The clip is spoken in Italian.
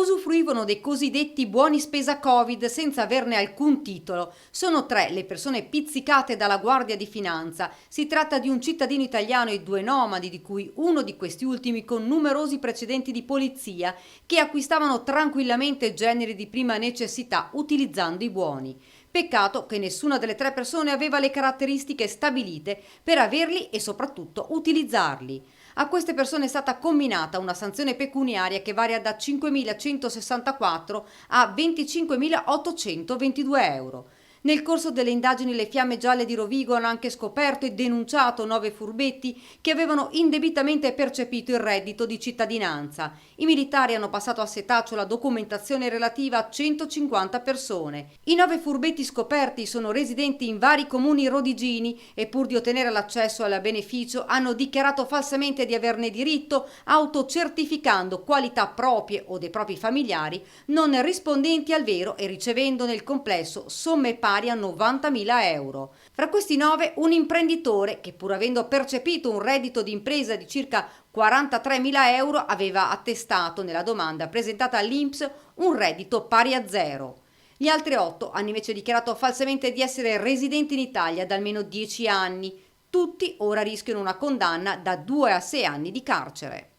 usufruivano dei cosiddetti buoni spesa Covid senza averne alcun titolo. Sono 3 le persone pizzicate dalla Guardia di Finanza. Si tratta di un cittadino italiano e 2 nomadi, di cui uno di questi ultimi con numerosi precedenti di polizia, che acquistavano tranquillamente generi di prima necessità utilizzando i buoni. Peccato che nessuna delle 3 persone aveva le caratteristiche stabilite per averli e soprattutto utilizzarli. A queste persone è stata comminata una sanzione pecuniaria che varia da 5.164 a 25.822 euro. Nel corso delle indagini le Fiamme Gialle di Rovigo hanno anche scoperto e denunciato 9 furbetti che avevano indebitamente percepito il reddito di cittadinanza. I militari hanno passato a setaccio la documentazione relativa a 150 persone. I 9 furbetti scoperti sono residenti in vari comuni rodigini e pur di ottenere l'accesso al beneficio hanno dichiarato falsamente di averne diritto, autocertificando qualità proprie o dei propri familiari non rispondenti al vero e ricevendo nel complesso somme pari a 90.000 euro. Fra questi 9 un imprenditore che, pur avendo percepito un reddito di impresa di circa 43.000 euro, aveva attestato nella domanda presentata all'INPS un reddito pari a zero. Gli altri 8 hanno invece dichiarato falsamente di essere residenti in Italia da almeno 10 anni. Tutti ora rischiano una condanna da 2 a 6 anni di carcere.